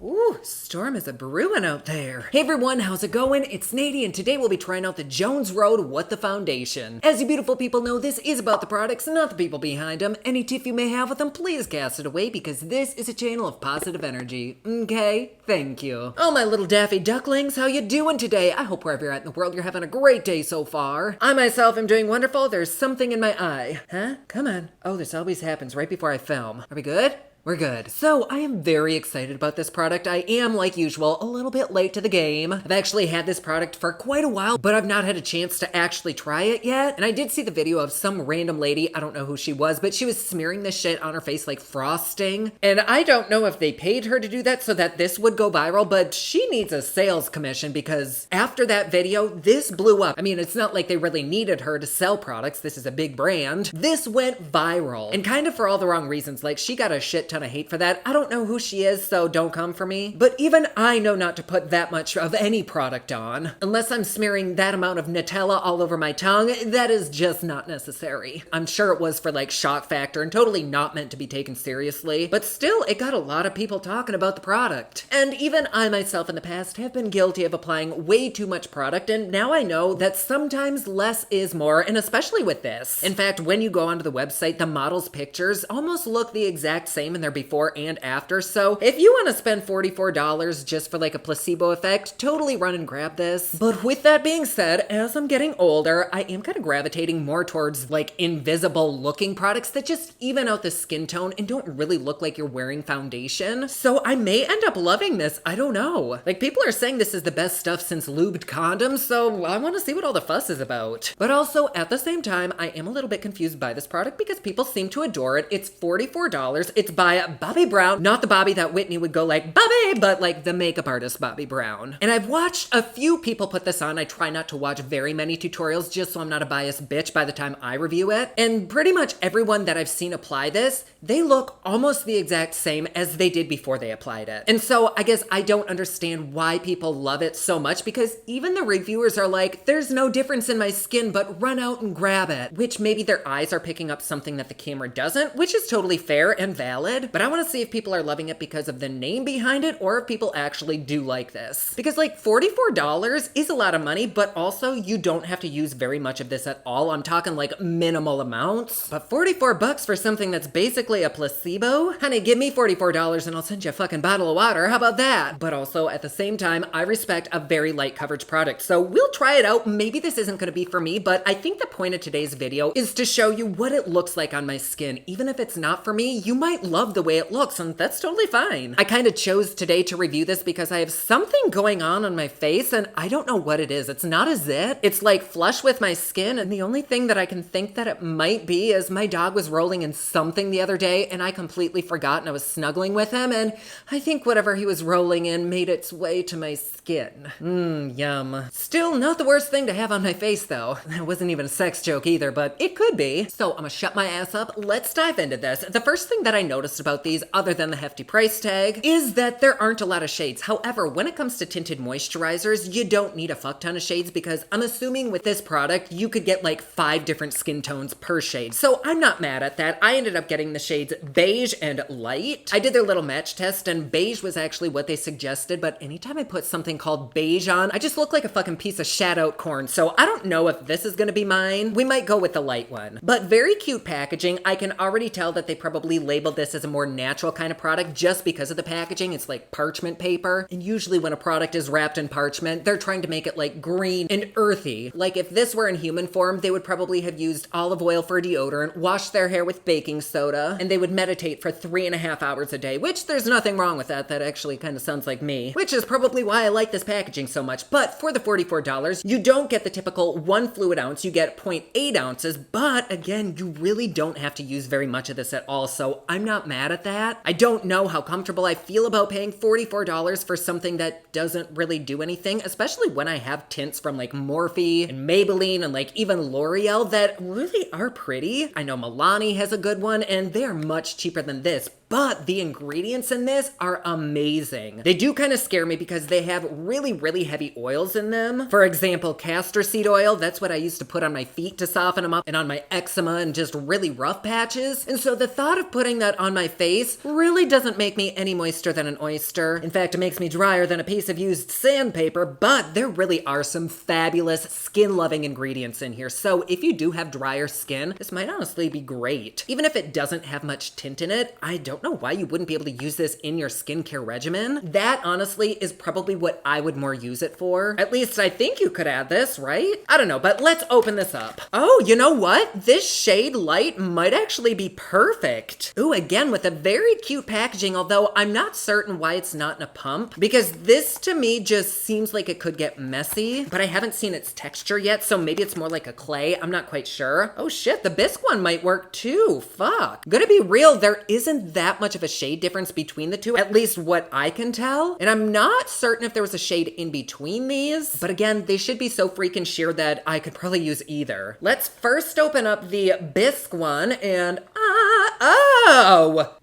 Ooh, storm is a brewing out there. Hey everyone, how's it going? It's Nadie, and today we'll be trying out the Jones Road What the Foundation. As you beautiful people know, this is about the products, not the people behind them. Any tiff you may have with them, please cast it away because this is a channel of positive energy. Okay? Thank you. Oh, my little daffy ducklings, how you doing today? I hope wherever you're at in the world, you're having a great day so far. I myself am doing wonderful. There's something in my eye. Huh? Come on. Oh, this always happens right before I film. Are we good? We're good. So I am very excited about this product. I am, like usual, a little bit late to the game. I've actually had this product for quite a while, but I've not had a chance to actually try it yet. And I did see the video of some random lady, I don't know who she was, but she was smearing this shit on her face like frosting. And I don't know if they paid her to do that so that this would go viral, but she needs a sales commission because after that video, this blew up. I mean, it's not like they really needed her to sell products. This is a big brand. This went viral and kind of for all the wrong reasons. Like she got a shit ton of hate for that. I don't know who she is, so don't come for me. But even I know not to put that much of any product on. Unless I'm smearing that amount of Nutella all over my tongue, that is just not necessary. I'm sure it was for like shock factor and totally not meant to be taken seriously. But still, it got a lot of people talking about the product. And even I myself in the past have been guilty of applying way too much product, and now I know that sometimes less is more, and especially with this. In fact, when you go onto the website, the model's pictures almost look the exact same in their before and after. So if you want to spend $44 just for like a placebo effect, totally run and grab this. But with that being said, as I'm getting older, I am kind of gravitating more towards like invisible looking products that just even out the skin tone and don't really look like you're wearing foundation. So I may end up loving this. I don't know. Like people are saying this is the best stuff since lubed condoms, so I want to see what all the fuss is about. But also at the same time, I am a little bit confused by this product because people seem to adore it. It's $44. It's by Bobbi Brown, not the Bobby that Whitney would go like, Bobby, but like the makeup artist Bobbi Brown. And I've watched a few people put this on. I try not to watch very many tutorials just so I'm not a biased bitch by the time I review it. And pretty much everyone that I've seen apply this, they look almost the exact same as they did before they applied it. And so I guess I don't understand why people love it so much because even the reviewers are like, there's no difference in my skin, but run out and grab it. Which maybe their eyes are picking up something that the camera doesn't, which is totally fair and valid. But I want to see if people are loving it because of the name behind it or if people actually do like this. Because like $44 is a lot of money, but also you don't have to use very much of this at all. I'm talking like minimal amounts. But 44 bucks for something that's basically a placebo? Honey, give me $44 and I'll send you a fucking bottle of water. How about that? But also at the same time, I respect a very light coverage product. So we'll try it out. Maybe this isn't going to be for me, but I think the point of today's video is to show you what it looks like on my skin. Even if it's not for me, you might love the way it looks, and that's totally fine. I kind of chose today to review this because I have something going on my face and I don't know what it is. It's not a zit. It's like flush with my skin, and the only thing that I can think that it might be is my dog was rolling in something the other day and I completely forgot and I was snuggling with him, and I think whatever he was rolling in made its way to my skin. Yum. Still not the worst thing to have on my face though. That wasn't even a sex joke either, but it could be. So I'm gonna shut my ass up. Let's dive into this. The first thing that I noticed about these, other than the hefty price tag, is that there aren't a lot of shades. However, when it comes to tinted moisturizers, you don't need a fuck ton of shades because I'm assuming with this product, you could get like 5 different skin tones per shade. So I'm not mad at that. I ended up getting the shades beige and light. I did their little match test and beige was actually what they suggested, but anytime I put something called beige on, I just look like a fucking piece of shat out corn. So I don't know if this is gonna be mine. We might go with the light one. But very cute packaging. I can already tell that they probably labeled this as a more natural kind of product just because of the packaging. It's like parchment paper. And usually when a product is wrapped in parchment, they're trying to make it like green and earthy. Like if this were in human form, they would probably have used olive oil for deodorant, washed their hair with baking soda, and they would meditate for 3.5 hours a day, which there's nothing wrong with that. That actually kind of sounds like me, which is probably why I like this packaging so much. But for the $44, you don't get the typical 1 fluid ounce, you get 0.8 ounces, but again, you really don't have to use very much of this at all. So I'm not mad at that. I don't know how comfortable I feel about paying $44 for something that doesn't really do anything, especially when I have tints from like Morphe and Maybelline and like even L'Oreal that really are pretty. I know Milani has a good one and they're much cheaper than this, but the ingredients in this are amazing. They do kind of scare me because they have really, really heavy oils in them. For example, castor seed oil, that's what I used to put on my feet to soften them up and on my eczema and just really rough patches. And so the thought of putting that on my face really doesn't make me any moister than an oyster. In fact, it makes me drier than a piece of used sandpaper, but there really are some fabulous skin-loving ingredients in here. So if you do have drier skin, this might honestly be great. Even if it doesn't have much tint in it, I don't know why you wouldn't be able to use this in your skincare regimen. That honestly is probably what I would more use it for. At least I think you could add this, right? I don't know, but let's open this up. Oh, you know what? This shade Light might actually be perfect. Ooh, again with a very cute packaging, although I'm not certain why it's not in a pump, because this to me just seems like it could get messy, but I haven't seen its texture yet, so maybe it's more like a clay. I'm not quite sure. Oh shit, the bisque one might work too. Fuck. Gonna be real, there isn't that much of a shade difference between the two, at least what I can tell, and I'm not certain if there was a shade in between these, but again, they should be so freaking sheer that I could probably use either. Let's first open up the bisque one, and oh!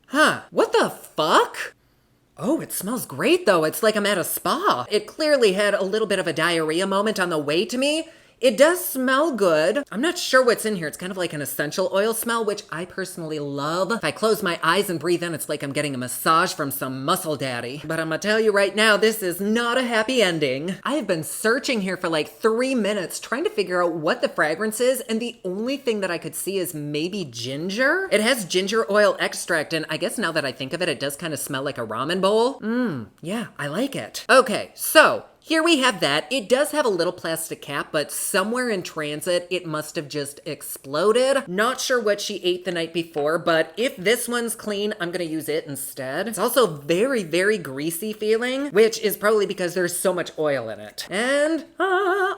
Huh, what the fuck? Oh, it smells great though. It's like I'm at a spa. It clearly had a little bit of a diarrhea moment on the way to me. It does smell good. I'm not sure what's in here. It's kind of like an essential oil smell, which I personally love. If I close my eyes and breathe in, it's like I'm getting a massage from some muscle daddy. But I'm gonna tell you right now, this is not a happy ending. I have been searching here for like 3 minutes trying to figure out what the fragrance is, and the only thing that I could see is maybe ginger. It has ginger oil extract, and I guess now that I think of it, it does kind of smell like a ramen bowl. Yeah, I like it. Okay, so here we have that. It does have a little plastic cap, but somewhere in transit, it must have just exploded. Not sure what she ate the night before, but if this one's clean, I'm gonna use it instead. It's also very, very greasy feeling, which is probably because there's so much oil in it. And,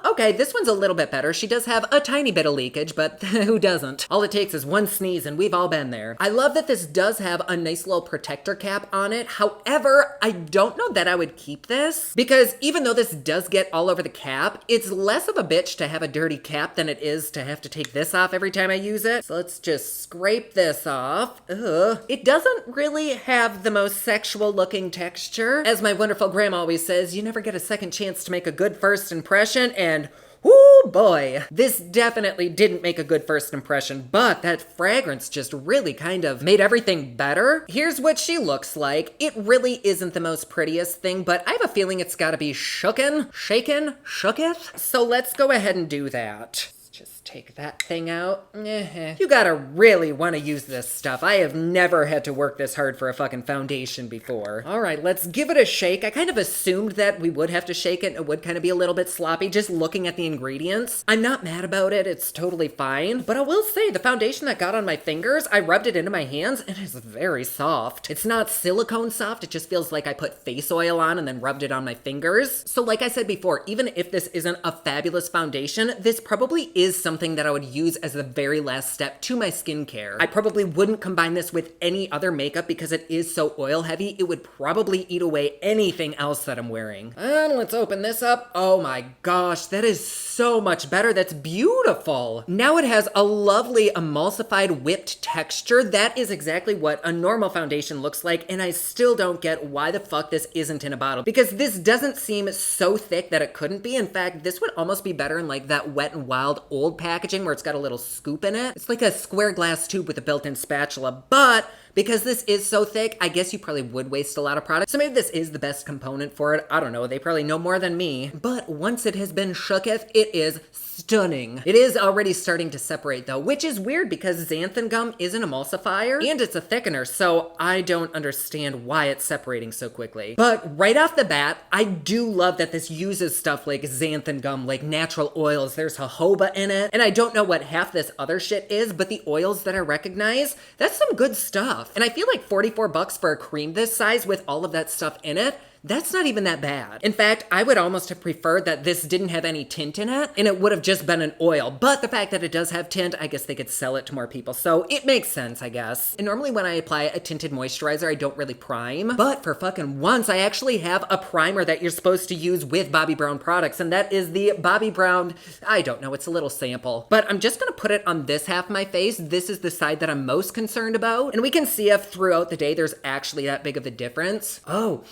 okay, this one's a little bit better. She does have a tiny bit of leakage, but who doesn't? All it takes is one sneeze and we've all been there. I love that this does have a nice little protector cap on it. However, I don't know that I would keep this, because even though this does get all over the cap, it's less of a bitch to have a dirty cap than it is to have to take this off every time I use it. So let's just scrape this off. Ugh. It doesn't really have the most sexual looking texture. As my wonderful grandma always says, you never get a second chance to make a good first impression, and oh boy, this definitely didn't make a good first impression, but that fragrance just really kind of made everything better. Here's what she looks like. It really isn't the most prettiest thing, but I have a feeling it's gotta be shaken, shooketh. So let's go ahead and do that. Just take that thing out. You gotta really want to use this stuff. I have never had to work this hard for a fucking foundation before. All right, let's give it a shake. I kind of assumed that we would have to shake it. It would kind of be a little bit sloppy just looking at the ingredients. I'm not mad about it. It's totally fine. But I will say the foundation that got on my fingers, I rubbed it into my hands and it's very soft. It's not silicone soft. It just feels like I put face oil on and then rubbed it on my fingers. So like I said before, even if this isn't a fabulous foundation, this probably is something that I would use as the very last step to my skincare. I probably wouldn't combine this with any other makeup because it is so oil heavy. It would probably eat away anything else that I'm wearing. And let's open this up. Oh my gosh, that is so much better. That's beautiful. Now it has a lovely emulsified whipped texture. That is exactly what a normal foundation looks like, and I still don't get why the fuck this isn't in a bottle, because this doesn't seem so thick that it couldn't be. In fact, this would almost be better in like that Wet n Wild old packaging where it's got a little scoop in it. It's like a square glass tube with a built-in spatula, but because this is so thick, I guess you probably would waste a lot of product. So maybe this is the best component for it. I don't know, they probably know more than me. But once it has been shooketh, it is stunning. It is already starting to separate though, which is weird because xanthan gum is an emulsifier and it's a thickener, so I don't understand why it's separating so quickly. But right off the bat, I do love that this uses stuff like xanthan gum, like natural oils. There's jojoba in it, and I don't know what half this other shit is, but the oils that I recognize, that's some good stuff. And I feel like $44 for a cream this size with all of that stuff in it, That's not even that bad. In fact, I would almost have preferred that this didn't have any tint in it and it would have just been an oil. But the fact that it does have tint, I guess they could sell it to more people. So it makes sense, I guess. And normally when I apply a tinted moisturizer, I don't really prime. But for fucking once, I actually have a primer that you're supposed to use with Bobbi Brown products. And that is the Bobbi Brown, I don't know, it's a little sample. But I'm just gonna put it on this half of my face. This is the side that I'm most concerned about. And we can see if throughout the day there's actually that big of a difference. Oh,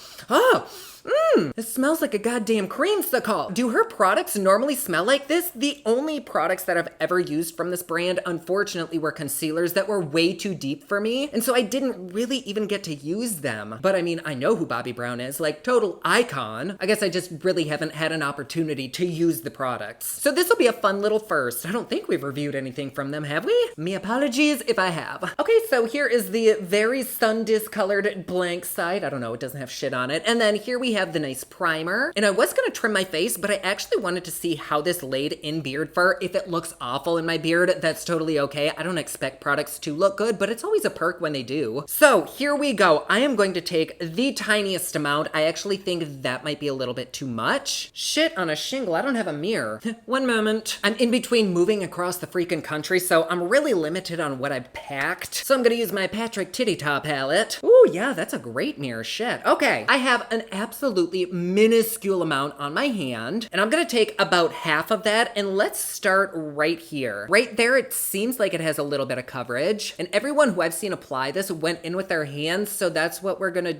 it smells like a goddamn creamsicle. Do her products normally smell like this? The only products that I've ever used from this brand, unfortunately, were concealers that were way too deep for me. And so I didn't really even get to use them. But I mean, I know who Bobbi Brown is, like total icon. I guess I just really haven't had an opportunity to use the products. So this will be a fun little first. I don't think we've reviewed anything from them, have we? Me apologies if I have. Okay, so here is the very sun discolored blank side. I don't know, it doesn't have shit on it. And then here we have the nice primer. And I was gonna trim my face, but I actually wanted to see how this laid in beard fur. If it looks awful in my beard, that's totally okay. I don't expect products to look good, but it's always a perk when they do. So here we go. I am going to take the tiniest amount. I actually think that might be a little bit too much. Shit on a shingle, I don't have a mirror. One moment. I'm in between moving across the freaking country, so I'm really limited on what I've packed. So I'm gonna use my Patrick Titty Top palette. Ooh, yeah, that's a great mirror, shit. Okay, I have an absolutely minuscule amount on my hand, and I'm gonna take about half of that, and let's start right here. Right there, it seems like it has a little bit of coverage, and everyone who I've seen apply this went in with their hands, so that's what we're gonna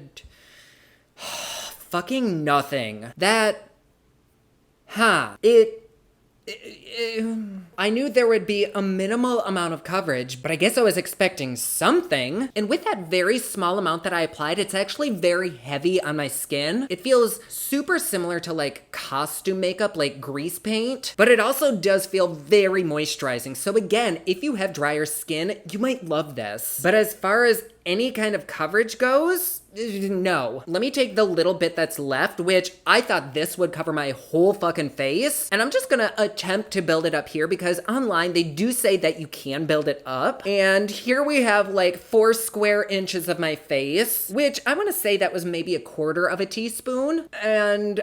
fucking nothing. That, I knew there would be a minimal amount of coverage, but I guess I was expecting something. And with that very small amount that I applied, it's actually very heavy on my skin. It feels super similar to like costume makeup, like grease paint, but it also does feel very moisturizing. So again, if you have drier skin, you might love this. But as far as any kind of coverage goes, no. Let me take the little bit that's left, which I thought this would cover my whole fucking face. And I'm just gonna attempt to build it up here because online they do say that you can build it up. And here we have like 4 square inches of my face, which I wanna say that was maybe 1/4 of a teaspoon. And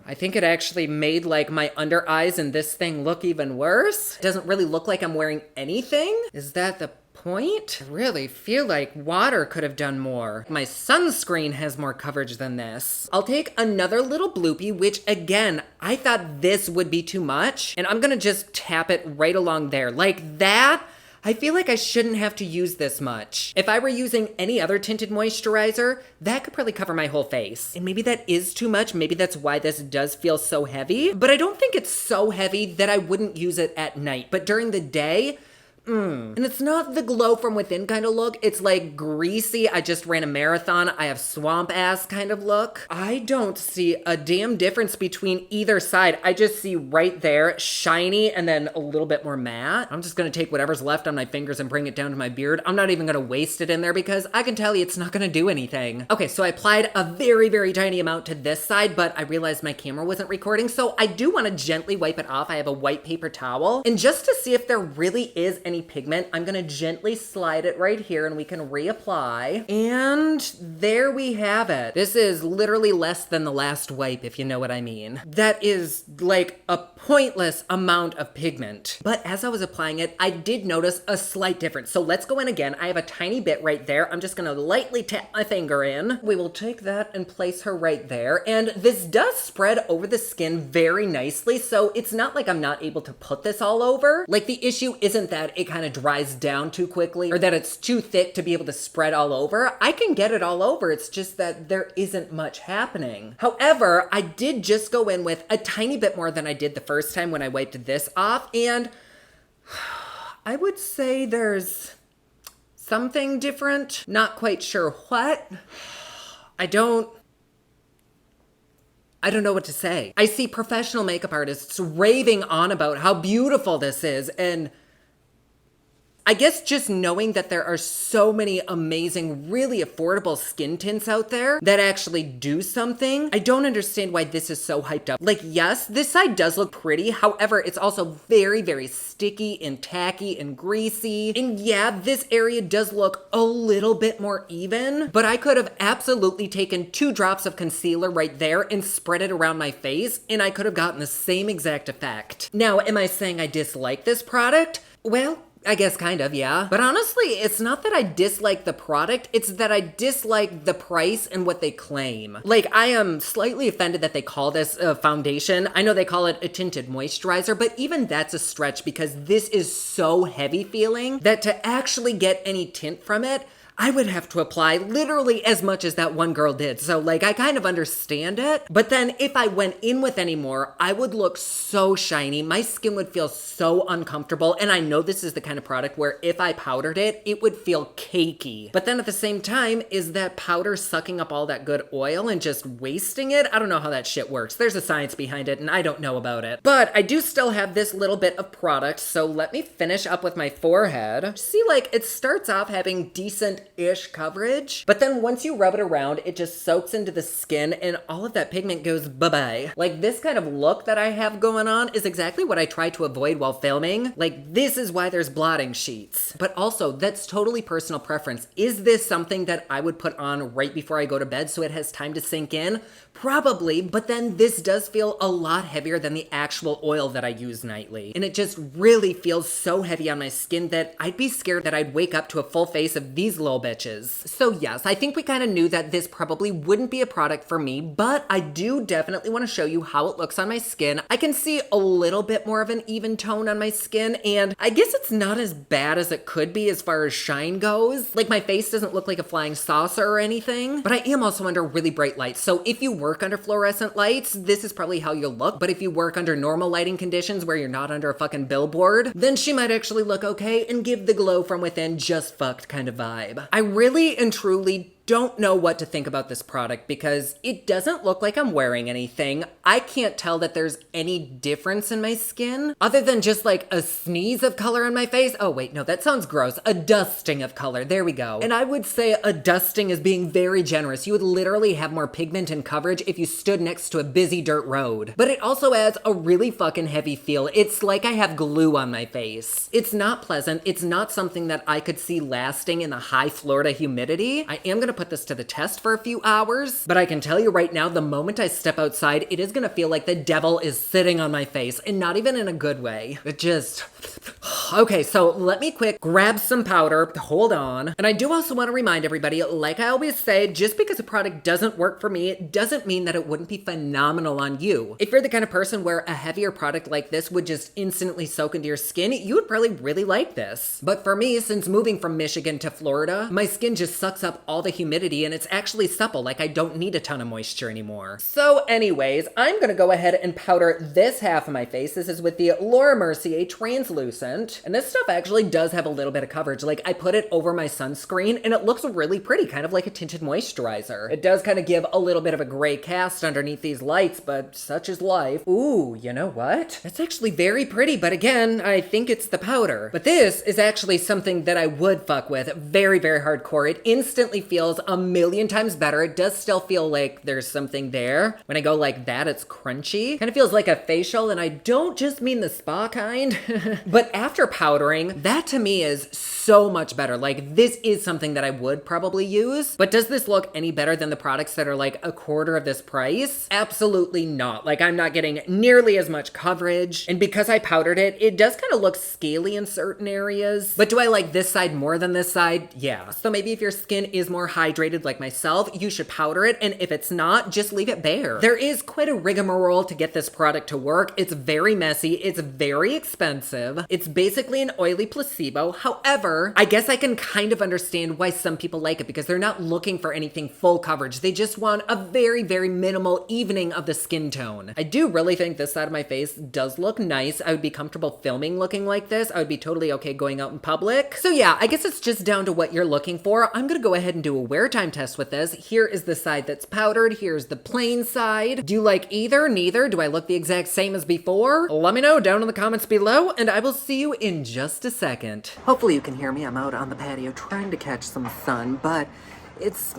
I think it actually made like my under eyes and this thing look even worse. It doesn't really look like I'm wearing anything. Is that the point? I really feel like water could have done more. My sunscreen has more coverage than this. I'll take another little bloopy, which again, I thought this would be too much. And I'm gonna just tap it right along there. Like that, I feel like I shouldn't have to use this much. If I were using any other tinted moisturizer, that could probably cover my whole face. And maybe that is too much. Maybe that's why this does feel so heavy. But I don't think it's so heavy that I wouldn't use it at night. But during the day, and it's not the glow from within kind of look. It's like greasy, I just ran a marathon, I have swamp ass kind of look. I don't see a damn difference between either side. I just see right there, shiny and then a little bit more matte. I'm just gonna take whatever's left on my fingers and bring it down to my beard. I'm not even gonna waste it in there because I can tell you it's not gonna do anything. Okay, so I applied a very, very tiny amount to this side, but I realized my camera wasn't recording, so I do wanna gently wipe it off. I have a white paper towel. And just to see if there really is any pigment, I'm gonna gently slide it right here and we can reapply. And there we have it. This is literally less than the last wipe, if you know what I mean. That is like a pointless amount of pigment. But as I was applying it, I did notice a slight difference. So let's go in again. I have a tiny bit right there. I'm just gonna lightly tap my finger in. We will take that and place her right there. And this does spread over the skin very nicely. So it's not like I'm not able to put this all over. Like the issue isn't that it kind of dries down too quickly or that it's too thick to be able to spread all over. I can get it all over. It's just that there isn't much happening. However, I did just go in with a tiny bit more than I did the first time when I wiped this off. And I would say there's something different. Not quite sure what. I don't know what to say. I see professional makeup artists raving on about how beautiful this is, and I guess just knowing that there are so many amazing, really affordable skin tints out there that actually do something, I don't understand why this is so hyped up. Like, yes, this side does look pretty. However, it's also very, very sticky and tacky and greasy. And yeah, this area does look a little bit more even, but I could have absolutely taken 2 drops of concealer right there and spread it around my face, and I could have gotten the same exact effect. Now, am I saying I dislike this product? Well, I guess kind of, yeah. But honestly, it's not that I dislike the product, it's that I dislike the price and what they claim. Like, I am slightly offended that they call this a foundation. I know they call it a tinted moisturizer, but even that's a stretch because this is so heavy feeling that to actually get any tint from it, I would have to apply literally as much as that one girl did. So like, I kind of understand it. But then if I went in with any more, I would look so shiny. My skin would feel so uncomfortable. And I know this is the kind of product where if I powdered it, it would feel cakey. But then at the same time, is that powder sucking up all that good oil and just wasting it? I don't know how that shit works. There's a science behind it and I don't know about it. But I do still have this little bit of product. So let me finish up with my forehead. See, like, it starts off having decent-ish coverage, but then once you rub it around, it just soaks into the skin and all of that pigment goes bye-bye. Like, this kind of look that I have going on is exactly what I try to avoid while filming. Like, this is why there's blotting sheets. But also, that's totally personal preference. Is this something that I would put on right before I go to bed so it has time to sink in? Probably, but then this does feel a lot heavier than the actual oil that I use nightly. And it just really feels so heavy on my skin that I'd be scared that I'd wake up to a full face of these little bitches. So yes, I think we kind of knew that this probably wouldn't be a product for me, but I do definitely want to show you how it looks on my skin. I can see a little bit more of an even tone on my skin, and I guess it's not as bad as it could be as far as shine goes. Like, my face doesn't look like a flying saucer or anything, but I am also under really bright lights. So if you work under fluorescent lights, this is probably how you'll look. But if you work under normal lighting conditions where you're not under a fucking billboard, then she might actually look okay and give the glow from within just fucked kind of vibe. I really and truly don't know what to think about this product because it doesn't look like I'm wearing anything. I can't tell that there's any difference in my skin other than just like a sneeze of color on my face. Oh wait, no, that sounds gross. A dusting of color, there we go. And I would say a dusting is being very generous. You would literally have more pigment and coverage if you stood next to a busy dirt road. But it also adds a really fucking heavy feel. It's like I have glue on my face. It's not pleasant. It's not something that I could see lasting in the high Florida humidity. I am gonna put this to the test for a few hours, but I can tell you right now, the moment I step outside, it is gonna feel like the devil is sitting on my face, and not even in a good way. It just... Okay, so let me quick grab some powder, hold on. And I do also want to remind everybody, like I always say, just because a product doesn't work for me, it doesn't mean that it wouldn't be phenomenal on you. If you're the kind of person where a heavier product like this would just instantly soak into your skin, you would probably really like this. But for me, since moving from Michigan to Florida, my skin just sucks up all the humidity and it's actually supple, like I don't need a ton of moisture anymore. So anyways, I'm gonna go ahead and powder this half of my face. This is with the Laura Mercier Translucent. And this stuff actually does have a little bit of coverage. Like, I put it over my sunscreen and it looks really pretty, kind of like a tinted moisturizer. It does kind of give a little bit of a gray cast underneath these lights, but such is life. Ooh, you know what? That's actually very pretty, but again, I think it's the powder. But this is actually something that I would fuck with very, very hardcore. It instantly feels a million times better. It does still feel like there's something there. When I go like that, it's crunchy. Kind of feels like a facial, and I don't just mean the spa kind. But after powdering, that to me is so much better. Like, this is something that I would probably use. But does this look any better than the products that are like a quarter of this price? Absolutely not. Like, I'm not getting nearly as much coverage. And because I powdered it, it does kind of look scaly in certain areas. But do I like this side more than this side? Yeah. So maybe if your skin is more hydrated like myself, you should powder it. And if it's not, just leave it bare. There is quite a rigmarole to get this product to work. It's very messy. It's very expensive. It's basically an oily placebo. However, I guess I can kind of understand why some people like it because they're not looking for anything full coverage. They just want a very, very minimal evening of the skin tone. I do really think this side of my face does look nice. I would be comfortable filming looking like this. I would be totally okay going out in public. So yeah, I guess it's just down to what you're looking for. I'm gonna go ahead and do a wear time test with this. Here is the side that's powdered. Here's the plain side. Do you like either? Neither? Do I look the exact same as before? Let me know down in the comments below, and I will see you in just a second. Hopefully you can hear me. I'm out on the patio trying to catch some sun, but it's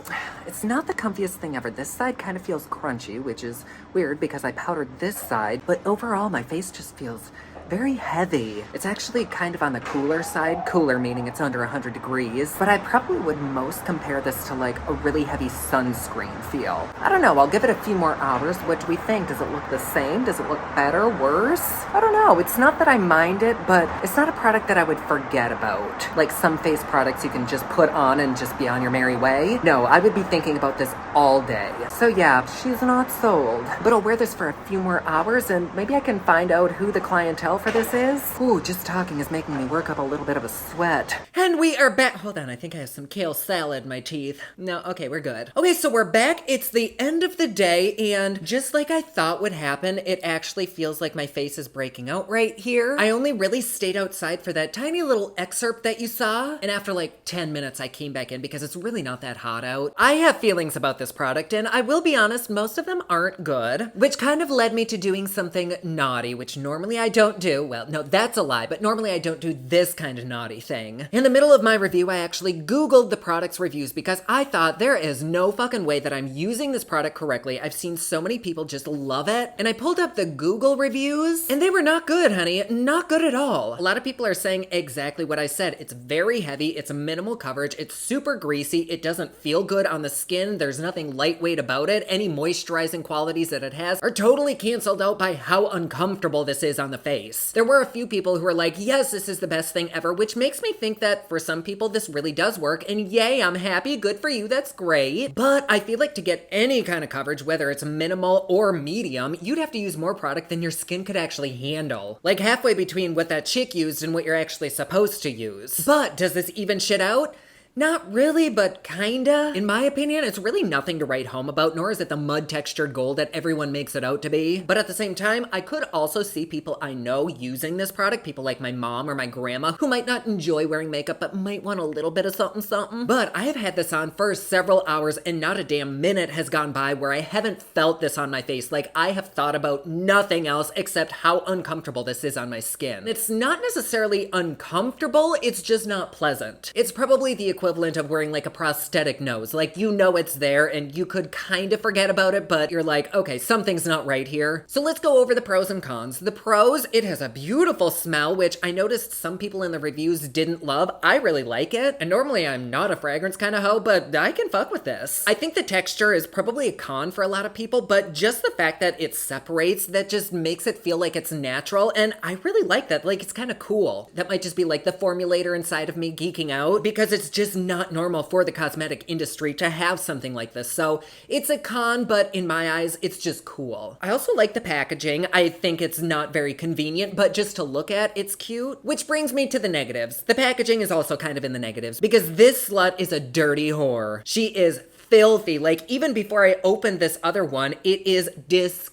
not the comfiest thing ever. This side kind of feels crunchy, which is weird because I powdered this side, but overall my face just feels very heavy. It's actually kind of on the cooler side, cooler meaning it's under 100 degrees, but I probably would most compare this to like a really heavy sunscreen feel. I don't know, I'll give it a few more hours. What do we think? Does it look the same? Does it look better, worse? I don't know. It's not that I mind it, but it's not a product that I would forget about. Like some face products you can just put on and just be on your merry way. No, I would be thinking about this all day. So yeah, she's not sold. But I'll wear this for a few more hours and maybe I can find out who the clientele for this is. Ooh, just talking is making me work up a little bit of a sweat. And we are back. Hold on, I think I have some kale salad in my teeth. No, okay, we're good. Okay, so we're back. It's the end of the day, and just like I thought would happen, it actually feels like my face is breaking out right here. I only really stayed outside for that tiny little excerpt that you saw, and after like 10 minutes, I came back in because it's really not that hot out. I have feelings about this product, and I will be honest, most of them aren't good, which kind of led me to doing something naughty, which normally I don't do. Well, no, that's a lie, but normally I don't do this kind of naughty thing. In the middle of my review, I actually Googled the product's reviews because I thought there is no fucking way that I'm using this product correctly. I've seen so many people just love it, and I pulled up the Google reviews, and they were not good, honey. Not good at all. A lot of people are saying exactly what I said. It's very heavy, it's minimal coverage, it's super greasy, it doesn't feel good on the skin, there's nothing lightweight about it. Any moisturizing qualities that it has are totally canceled out by how uncomfortable this is on the face. There were a few people who were like, yes, this is the best thing ever, which makes me think that for some people this really does work, and yay, I'm happy, good for you, that's great. But I feel like to get any kind of coverage, whether it's minimal or medium, you'd have to use more product than your skin could actually handle. Like halfway between what that chick used and what you're actually supposed to use. But does this even shit out? Not really, but kinda. In my opinion, it's really nothing to write home about, nor is it the mud-textured gold that everyone makes it out to be. But at the same time, I could also see people I know using this product, people like my mom or my grandma, who might not enjoy wearing makeup, but might want a little bit of something something. But I have had this on for several hours, and not a damn minute has gone by where I haven't felt this on my face. Like, I have thought about nothing else except how uncomfortable this is on my skin. It's not necessarily uncomfortable, it's just not pleasant. It's probably the equivalent of wearing like a prosthetic nose. Like, you know it's there and you could kind of forget about it, but you're like, okay, something's not right here. So let's go over the pros and cons. The pros, it has a beautiful smell, which I noticed some people in the reviews didn't love. I really like it. And normally I'm not a fragrance kind of hoe, but I can fuck with this. I think the texture is probably a con for a lot of people, but just the fact that it separates, that just makes it feel like it's natural. And I really like that. Like, it's kind of cool. That might just be like the formulator inside of me geeking out, because it's just not normal for the cosmetic industry to have something like this. So it's a con, but in my eyes, it's just cool. I also like the packaging. I think it's not very convenient, but just to look at, it's cute. Which brings me to the negatives. The packaging is also kind of in the negatives because this slut is a dirty whore. She is filthy. Like, even before I opened this other one, it is disgusting.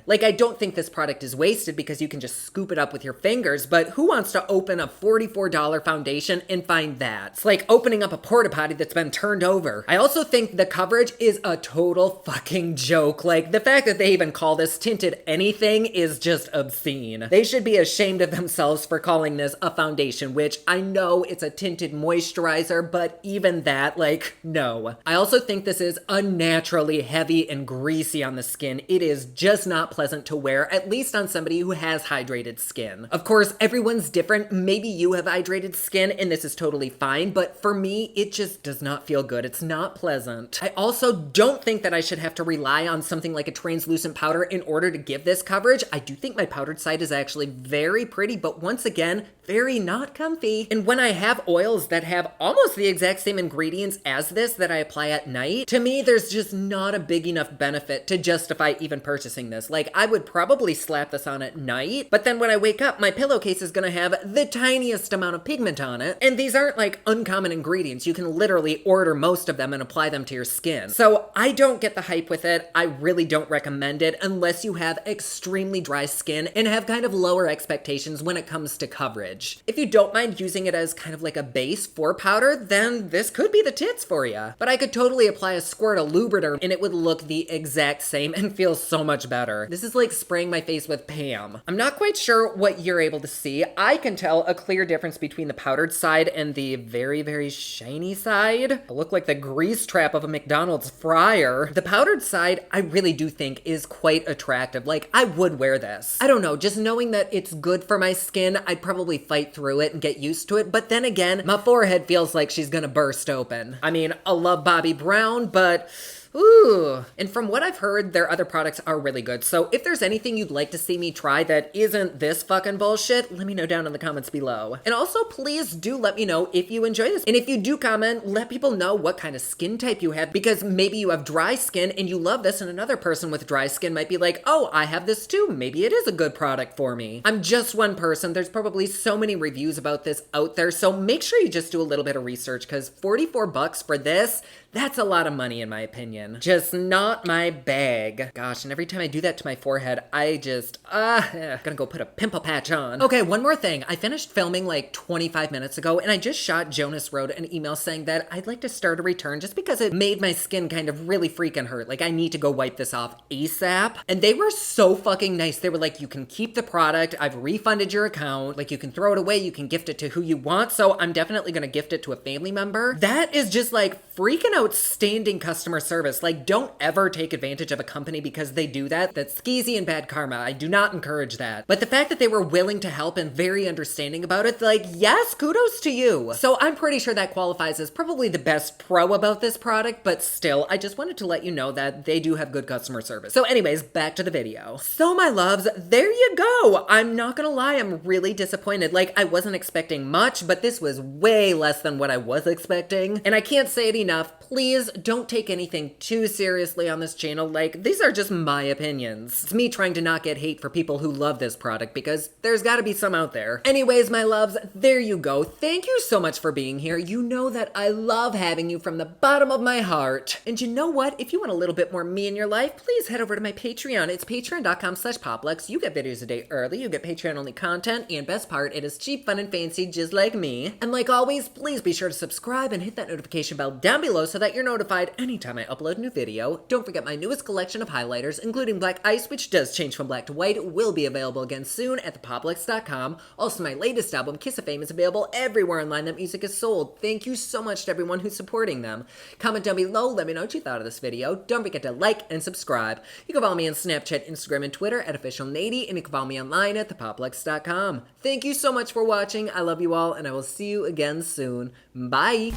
Like, I don't think this product is wasted because you can just scoop it up with your fingers, but who wants to open a $44 foundation and find that? It's like opening up a porta potty that's been turned over. I also think the coverage is a total fucking joke. Like, the fact that they even call this tinted anything is just obscene. They should be ashamed of themselves for calling this a foundation, which I know it's a tinted moisturizer, but even that, like, no. I also think this is unnaturally heavy and greasy on the skin. It is just not pleasant to wear, at least on somebody who has hydrated skin. Of course, everyone's different. Maybe you have hydrated skin and this is totally fine, but for me, it just does not feel good. It's not pleasant. I also don't think that I should have to rely on something like a translucent powder in order to give this coverage. I do think my powdered side is actually very pretty, but once again, very not comfy. And when I have oils that have almost the exact same ingredients as this that I apply at night, to me, there's just not a big enough benefit to justify even purchasing this. Like, I would probably slap this on at night, but then when I wake up, my pillowcase is gonna have the tiniest amount of pigment on it. And these aren't like uncommon ingredients. You can literally order most of them and apply them to your skin. So I don't get the hype with it. I really don't recommend it unless you have extremely dry skin and have kind of lower expectations when it comes to coverage. If you don't mind using it as kind of like a base for powder, then this could be the tits for you. But I could totally apply a squirt of lubricator and it would look the exact same and feel so much better. This is like spraying my face with Pam. I'm not quite sure what you're able to see. I can tell a clear difference between the powdered side and the very, very shiny side. I look like the grease trap of a McDonald's fryer. The powdered side, I really do think is quite attractive. Like, I would wear this. I don't know, just knowing that it's good for my skin, I'd probably fight through it and get used to it. But then again, my forehead feels like she's gonna burst open. I mean, I love Bobbi Brown, but ooh. And from what I've heard, their other products are really good. So if there's anything you'd like to see me try that isn't this fucking bullshit, let me know down in the comments below. And also, please do let me know if you enjoy this. And if you do comment, let people know what kind of skin type you have, because maybe you have dry skin and you love this, and another person with dry skin might be like, oh, I have this too. Maybe it is a good product for me. I'm just one person. There's probably so many reviews about this out there. So make sure you just do a little bit of research, because 44 bucks for this, that's a lot of money in my opinion. Just not my bag. Gosh, and every time I do that to my forehead, I just, gonna go put a pimple patch on. Okay, one more thing. I finished filming like 25 minutes ago, and I just shot Jonas Road an email saying that I'd like to start a return just because it made my skin kind of really freaking hurt. Like, I need to go wipe this off ASAP. And they were so fucking nice. They were like, you can keep the product. I've refunded your account. Like, you can throw it away. You can gift it to who you want. So I'm definitely gonna gift it to a family member. That is just like freaking outstanding customer service. Like, don't ever take advantage of a company because they do that. That's skeezy and bad karma. I do not encourage that. But the fact that they were willing to help and very understanding about it, like, yes, kudos to you. So I'm pretty sure that qualifies as probably the best pro about this product, but still, I just wanted to let you know that they do have good customer service. So anyways, back to the video. So my loves, there you go. I'm not gonna lie, I'm really disappointed. Like, I wasn't expecting much, but this was way less than what I was expecting. And I can't say it enough. Please don't take anything too seriously on this channel. Like, these are just my opinions. It's me trying to not get hate for people who love this product, because there's gotta be some out there. Anyways, my loves, there you go. Thank you so much for being here. You know that I love having you from the bottom of my heart. And you know what? If you want a little bit more me in your life, please head over to my Patreon. It's patreon.com/Poplux. You get videos a day early, you get Patreon only content, and best part, it is cheap, fun, and fancy just like me. And like always, please be sure to subscribe and hit that notification bell down below so that you're notified anytime I upload a new video. Don't forget my newest collection of highlighters, including Black Ice, which does change from black to white, will be available again soon at thepoplux.com. Also, my latest album, Kiss of Fame, is available everywhere online that music is sold. Thank you so much to everyone who's supporting them. Comment down below, let me know what you thought of this video. Don't forget to like and subscribe. You can follow me on Snapchat, Instagram, and Twitter at officialnady, and you can follow me online at thepoplux.com. Thank you so much for watching. I love you all, and I will see you again soon. Bye!